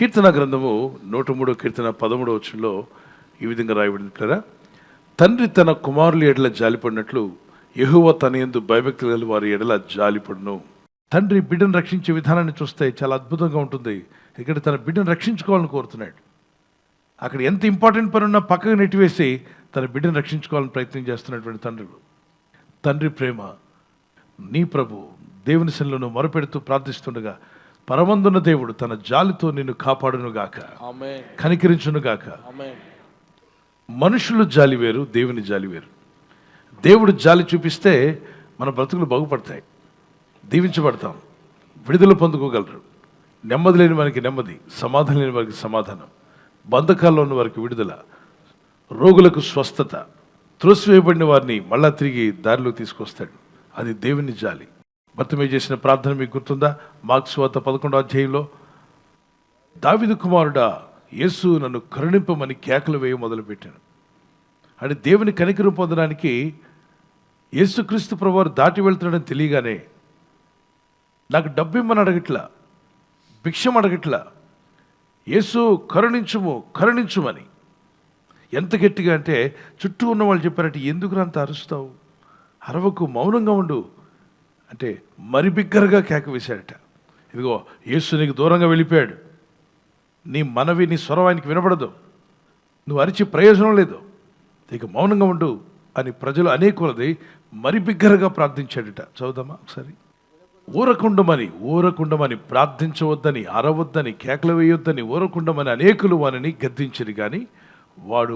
కీర్తన గ్రంథము 103 కీర్తన 13 వచనంలో ఈ విధంగా రాయబడింది కదా, తండ్రి తన కుమారుల ఎడల జాలిపడినట్లు యెహోవా తన యందు భయభక్తులు గల వారి ఎడల జాలిపడును. తండ్రి బిడ్డను రక్షించే విధానాన్ని చూస్తే చాలా అద్భుతంగా ఉంటుంది. ఇక్కడ తన బిడ్డను రక్షించుకోవాలని కోరుతున్నాడు. అక్కడ ఎంత ఇంపార్టెంట్ పని ఉన్నా పక్కకు నెట్టివేసి తన బిడ్డను రక్షించుకోవాలని ప్రయత్నం చేస్తున్నటువంటి తండ్రి ప్రేమ, నీ ప్రభు దేవుని సన్నిధిలో మొరపెడుతూ ప్రార్థిస్తుండగా పరమందున్న దేవుడు తన జాలితో నిన్ను కాపాడునుగాక, కనికరించునుగాక. మనుషులు జాలి వేరు, దేవుని జాలి వేరు. దేవుడు జాలి చూపిస్తే మన బ్రతుకులు బాగుపడతాయి, దీవించబడతాం, విడుదల పొందుకోగలరు. నెమ్మది లేని వారికి నెమ్మది, సమాధానం లేని వారికి సమాధానం, బంధకాల్లో ఉన్న వారికి విడుదల, రోగులకు స్వస్థత, త్రోసివేయబడిన వారిని మళ్ళా తిరిగి దారిలో తీసుకొస్తాడు. అది దేవుని జాలి. భర్తమే చేసిన ప్రార్థన మీకు గుర్తుందా? మార్క్స్ వార్త 11వ అధ్యాయంలో, దావీదు కుమారుడా యేసు నన్ను కరుణింపమని కేకలు వేయ మొదలుపెట్టాను. అంటే దేవుని కనికరం పొందడానికి యేసుక్రీస్తు ప్రభువారు దాటి వెళ్తున్నాడని తెలియగానే నాకు డబ్బు ఇమ్మని అడగట్లా, భిక్షం అడగట్లా, యేసు కరుణించుమని. ఎంత గట్టిగా అంటే చుట్టూ ఉన్న వాళ్ళు చెప్పారంటే, ఎందుకు అంత అరుస్తావు, అరవకు, మౌనంగా ఉండు అంటే మరి బిగ్గరగా కేక వేశాడట. ఇదిగో యేసు నీకు దూరంగా వెళ్ళిపోయాడు, నీ మనవి నీ స్వరం ఆయనకి వినపడదు, నువ్వు అరిచి ప్రయోజనం లేదు, ఇక మౌనంగా ఉండు అని ప్రజలు అనేకులది మరి బిగ్గరగా ప్రార్థించాడట. చదువుదామా ఒకసారి. ఊరకుండమని ప్రార్థించవద్దని, అరవద్దని, కేకలు వేయొద్దని ఊరకుండమని అనేకులు వానిని గద్దించరు. కానీ వాడు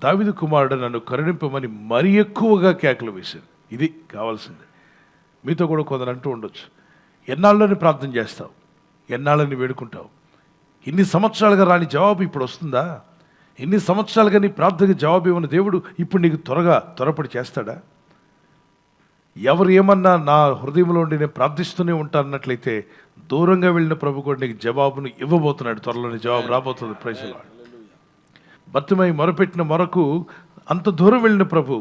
దావీదు కుమారుడు నన్ను కరుణింపమని మరి ఎక్కువగా కేకలు వేశారు. ఇది కావాల్సింది. మీతో కూడా కొందరు అంటూ ఉండొచ్చు, ఎన్నాళ్ళని ప్రార్థన చేస్తావు, ఎన్నాళ్ళని వేడుకుంటావు, ఇన్ని సంవత్సరాలుగా రాని జవాబు ఇప్పుడు వస్తుందా? ఇన్ని సంవత్సరాలుగా నీ ప్రార్థనకి జవాబు ఇవ్వని దేవుడు ఇప్పుడు నీకు త్వరపడి చేస్తాడా? ఎవరు ఏమన్నా నా హృదయంలో ఉండి నేను ప్రార్థిస్తూనే ఉంటానన్నట్లయితే దూరంగా వెళ్ళిన ప్రభు కూడా నీకు జవాబును ఇవ్వబోతున్నాడు. త్వరలోనే జవాబు రాబోతుంది. Praise the Lord. భర్తమై మొరపెట్టిన మొరకు అంత దూరం వెళ్ళిన ప్రభు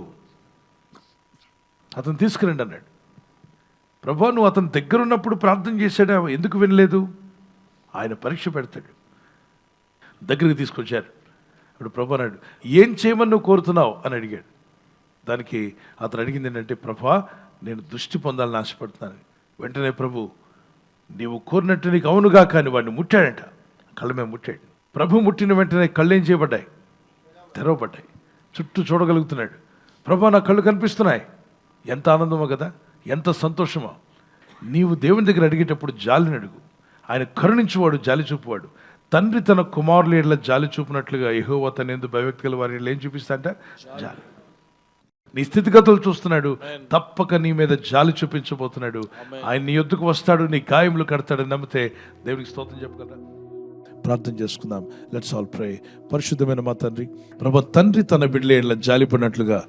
అతను తీసుకురండి అన్నాడు. ప్రభు నువ్వు అతని దగ్గర ఉన్నప్పుడు ప్రార్థన చేశాడా, ఎందుకు వినలేదు? ఆయన పరీక్ష పెడతాడు. దగ్గరికి తీసుకొచ్చారు. ఇప్పుడు ప్రభు అన్నాడు, ఏం చేయమని నువ్వు కోరుతున్నావు అని అడిగాడు. దానికి అతను అడిగింది ఏంటంటే, ప్రభా నేను దృష్టి పొందాలని ఆశపడుతున్నాను. వెంటనే ప్రభు, నీవు కోరినట్టు నీకు అవునుగా, కానీ వాడిని ముట్టాడంట, కళ్ళ మీద ముట్టాడు. ప్రభు ముట్టిన వెంటనే కళ్ళు ఏం చేయబడ్డాయి? తెరవబడ్డాయి. చుట్టూ చూడగలుగుతున్నాడు. ప్రభు నా కళ్ళు కనిపిస్తున్నాయి. ఎంత ఆనందమో కదా, ఎంత సంతోషమో. నీవు దేవుని దగ్గర అడిగేటప్పుడు జాలిని అడుగు. ఆయన కరుణించువాడు, జాలి చూపువాడు. తండ్రి తన కుమారుల ఎడల జాలి చూపినట్లుగా యెహోవా తన యందు భయభక్తి గల వారి ఎడల ఏం చూపిస్తాడంట? జాలి. నీ స్థితిగతులు చూస్తున్నాడు, తప్పక నీ మీద జాలి చూపించబోతున్నాడు. ఆయన నీ యొద్దకు వస్తాడు, నీ గాయములు కడతాడని నమ్మితే దేవునికి స్తోత్రం చెప్పగలరా? ప్రార్థన చేసుకుందాం. లెట్స్ ఆల్ ప్రే. పరిశుద్ధమైన మా తండ్రి, ప్రభు, తండ్రి తన బిడ్డల ఎడల జాలి పడినట్లుగా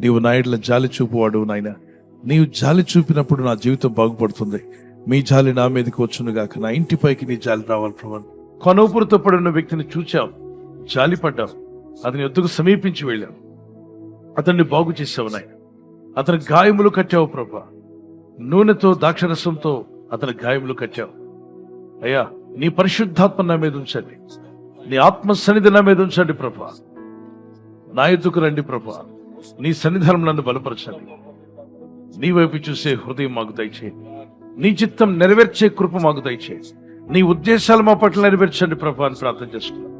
నీవు నా ఎడల జాలి చూపువాడు. నాయన, నీవు జాలి చూపినప్పుడు నా జీవితం బాగుపడుతుంది. మీ జాలి నా మీదకి వచ్చునుగాక. నా ఇంటిపైకి నీ జాలి రావాలి ప్రభు. కొనూపురుతో పడిన వ్యక్తిని చూచావు, జాలి పడ్డావు, అతని యొద్దకు సమీపించి వెళ్ళావు, అతన్ని బాగు చేసావు నాయన. అతని గాయములు కట్టావు ప్రభా, నూనెతో ద్రాక్షరసంతో అతని గాయములు కట్టావు. అయ్యా, నీ పరిశుద్ధాత్మ నా మీద ఉంచండి, నీ ఆత్మ సన్నిధి నా మీద ఉంచండి ప్రభా. నా ఎద్దుకు రండి ప్రభా, నీ సన్నిధానం నన్ను బలపరచండి. నీ వైపు చూసే హృదయం మాకు దయచేయండి. నీ చిత్తం నెరవేర్చే కృప మాకు దయచేయండి. నీ ఉద్దేశాలు మా పట్ల నెరవేర్చండి ప్రభా అని ప్రార్థన చేసుకున్నాం.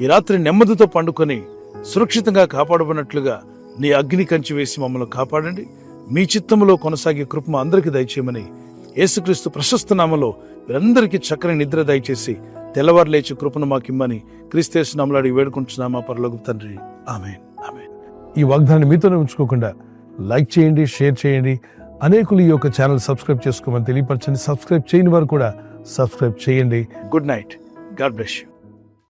ఈ రాత్రి నెమ్మదితో పండుకొని సురక్షితంగా కాపాడబడినట్లుగా నీ అగ్ని కంచి వేసి మమ్మల్ని కాపాడండి. మీ చిత్తములో కొనసాగే కృప మా అందరికీ దయచేయమని యేసుక్రీస్తు ప్రశస్త నామములో మీరందరికీ చక్కని నిద్ర దయచేసి తెల్లవారు లేచి కృపను మాకిమ్మని క్రీస్తు నామములో అడిగి వేడుకుంటున్నామా పరలోకపు తండ్రి. ఆమేన్, ఆమేన్. ఈ వాగ్దానాన్ని మీతోనే ఉంచుకోకుండా లైక్ చేయండి, షేర్ చేయండి. అనేకులు ఈ యొక్క ఛానల్ సబ్స్క్రైబ్ చేసుకోమని తెలియపరచండి. సబ్స్క్రైబ్ చేయని వారు కూడా సబ్స్క్రైబ్ చేయండి. Good night. God bless you.